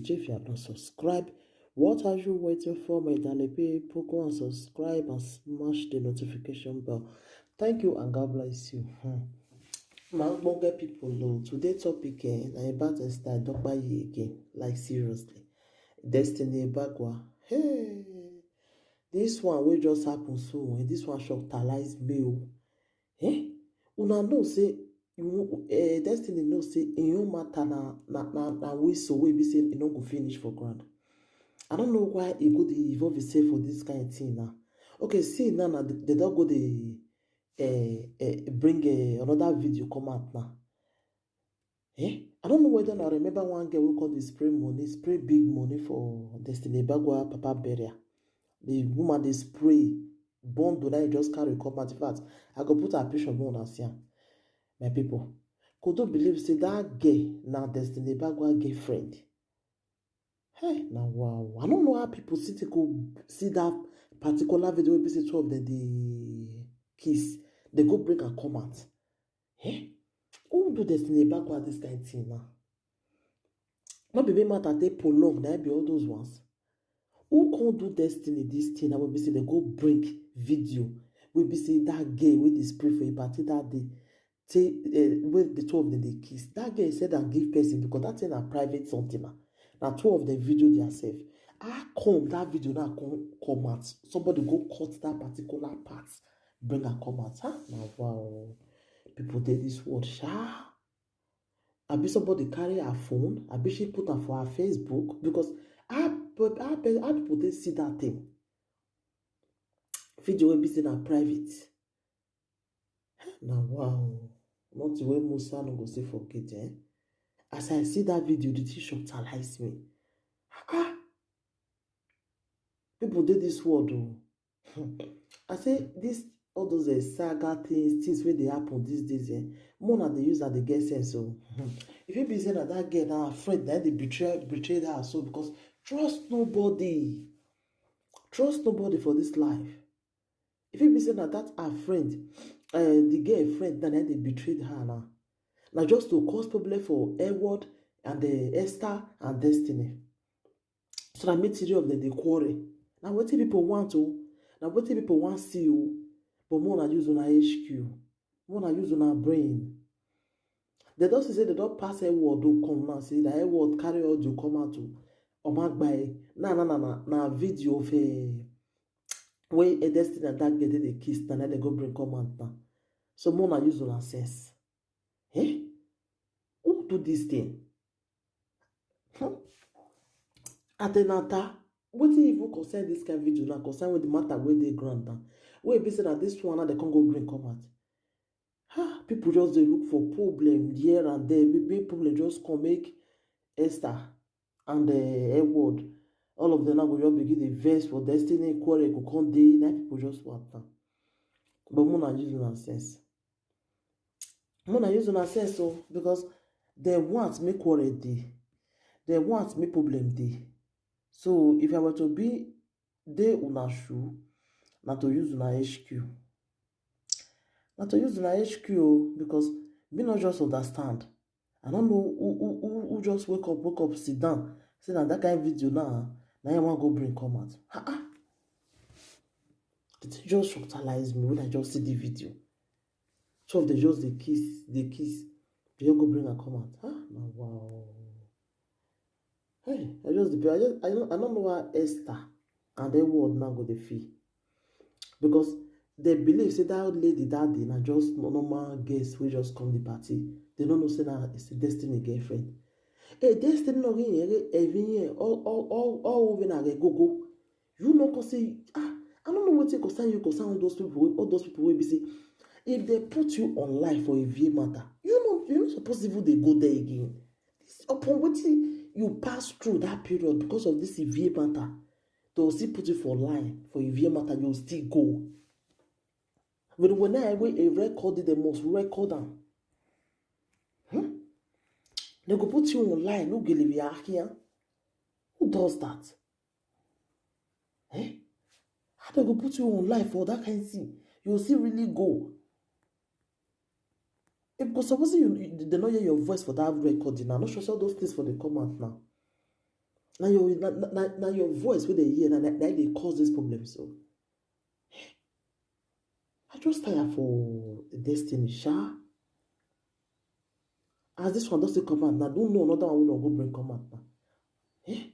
page. If you have not subscribed, what are you waiting for, my darling people? Go and subscribe and smash the notification bell. Thank you and God bless you. Get people low. Today topic na about Esther Adokpaye again. Like seriously. Destiny Ebagwa. Hey, this one will just happen so. This one shocktalize me. Una know say Destiny know say in own matter na whistle wey be say e no go finish for ground. I don't know why e go dey involve itself for this kind of thing now. Okay, see now they don't go dey bring another video come out now. I don't know whether I remember one girl who called the spray big money for Destiny Ebagwa papa burial. The woman they spray bond do not just carry come out. In fact, I go put her picture on as here. My people, could you believe say that girl now Destiny Ebagwa girlfriend? Hey, now wow. I don't know how people go see that particular video where two of them they kiss. They go break and come out. Who do Destiny Ebagwa this kind of thing now? Not be matter they prolong, now be all those ones. Who can't do Destiny this thing? Now we be say they go break video. We be say that girl with the spray for a party that day. With the two of them they kiss. That girl said and give person because that's in a private something now. Now two of them video themselves. How come that video now come out? Somebody go cut that particular part, bring her come out. Huh? Now wow, people did this word. I be somebody carry her phone. I be she put her for her Facebook because how people they see that thing. Video will be seen in private. Now wow, not the way Musa no go say forget. As I see that video, the t-shirt tantalize me. People did this word. I say this all those saga things where they happen these days. More than they use that they get sense. So if you be saying that girl now afraid that they betrayed her, so because trust nobody for this life. If you be saying that her friend, the girl friend, then they betrayed her now. Now just to cause problem for Edward and Esther and Destiny. So that make three of them they quarrel. Now what people want to? Now what people want see you? But more than use on our HQ, more than use on our brain. They don't say they don't pass Edward do come now. Say that Edward carry all you come out to or by na video of where a Destiny and that get they kiss and then they go bring come out now. So more than use on our sense. Who do this thing? Atenata, what even concern this kind of video now? Concern with the matter where they grant now. Where be say that this one now they can't go bring come out. People just they look for problem here and there. Big problem just come make Esther and Edward. All of them now go just begin the verse for Destiny quarrel go come day. Now people just want that. But more than using our sense. More than using our sense, so because they want me quarrel day. They want me problem day. So if I were to be they una shoe, not to use una HQ. Not to use una HQ because me not just understand. I don't know who just wake up, sit down, say that kind of video now I want go bring come out. It just shocktalize me when I just see the video. So if they just they kiss, they just go bring her come out. Now wow. Hey, I don't know why Esther and their word now go the fee. Because they believe say that lady that day na just normal guest who just come the party. They don't know say that it's a Destiny girlfriend. Destiny no get all over na go. You know cause say I don't know what you concern all those people will be say if they put you on life for a VA matter, you're not supposed to even they go there again. Upon what you pass through that period because of this VA matter, they'll still put you for line for a VA matter, you'll still go. But when I wait a record, they must record them. They go put you on line, no here. Who does that? How they go put you on life for that kind of thing? You'll still really go. Because suppose they don't hear your voice for that recording, I'm not sure those things for the comment now. Now your voice wey dey hear na dey cause this problem. So I just tire for destiny, sha. As this one don still come out now, don't know another one wey don go bring come out now. Make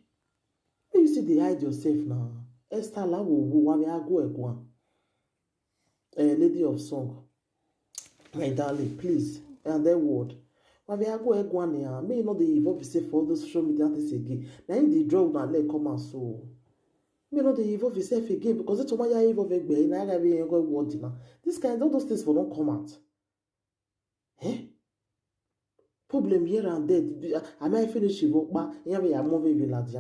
you still dey hide yourself now. Esther Lawowo Wabiago Egwan, lady of song, my darling, please, and that word. Wabiago Egwan ya, may not dey involve yourself for all those social media things again. Now in the drug na let come out so. May not dey involve yourself again because it's why you involve egbe. Now I be go word now. This kind of those things for don't come out. Problem here and there. I might finish it, but here we are moving village.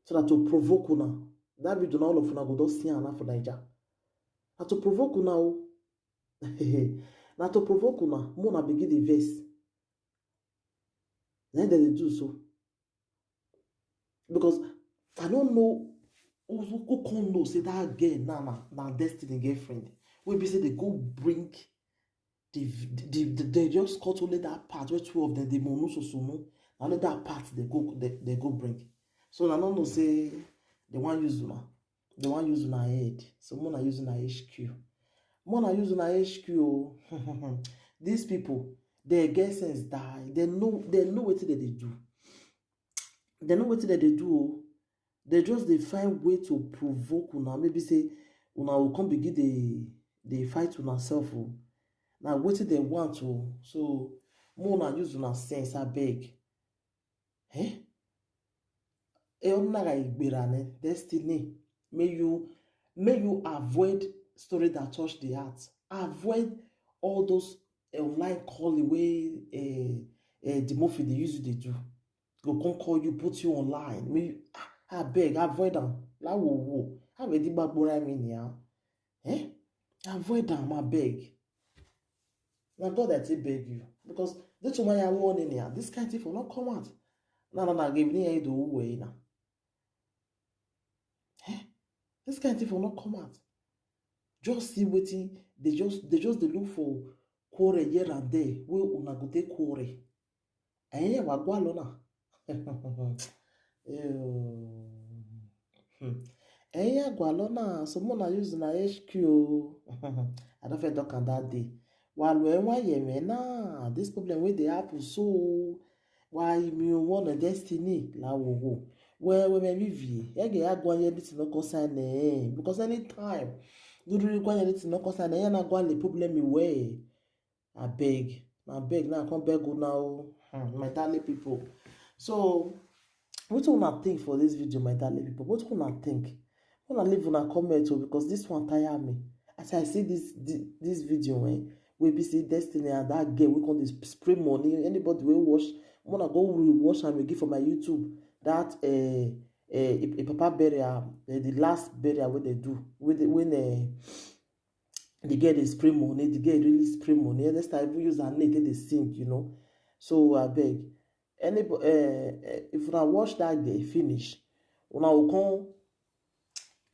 So that to provoke una. That video now all of una go don see ana for Naija. Na to provoke una o. Na to provoke una. Mo na begin the verse. Then they do so. Because I don't know who can know say that girl na Destiny girlfriend. We be say they go bring they just cut only that part where two of them they mono so no. Only that part they go bring. So I don't know say they want use una. They want use una head. So more na use una HQ. More na use una HQ. Oh. These people, their get sense die. They know what they do. They know what they do. Oh. They just they find way to provoke una. Maybe say una will come begin they fight una self. Oh. Now what they want to. So more na use una sense. I beg. Destiny, may you avoid story that touch the heart. Avoid all those online calling way the movie they usually do. Go come call you, put you online. May you, I beg, avoid them. La wo. I be the bad boy I mean ya. Avoid them, I beg. Now God that beg you because that's why I warning ya. This kind of thing will not come out. No, give me a do way now. This kind of thing will not come out. Just see waiting. They just look for quarrel here and there. We una go take quarrel. Anya wa gwa lona. Anya gwa lona. Someone are using a HQ. I don't feel talk on that day. While we na this problem with the happen so why me want a destiny la wo. Well, we may be I go anything no concern because anytime you do go anything no concern na go the problem away. I beg now come beg go now, my darling people. So what do you think for this video, my darling people? What do you think? I want to leave una comment because this one tire me. As I see this video, we be see Destiny and that girl we can spray money. Anybody will watch, I wanna go watch and give for my YouTube. That a papa burial, the last burial what they do when the girl they spray money, the girl really spray money. And next time we use her net they sink, you know. So I beg anybody if you watch that girl finish, una will come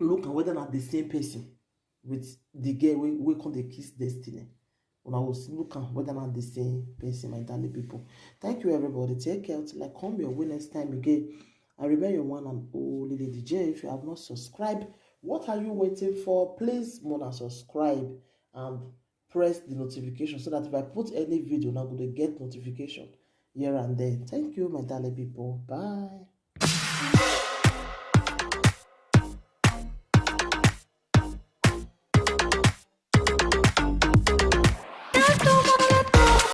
look at whether not the same person with the girl we come the kiss Destiny. Una will look at whether not the same person, my darling people. Thank you everybody. Take care till I come your way next time again. I remember your one and only Lady J. If you have not subscribed, what are you waiting for? Please mona subscribe and press the notification so that if I put any video, I'm going to get notification here and there. Thank you, my darling people. Bye.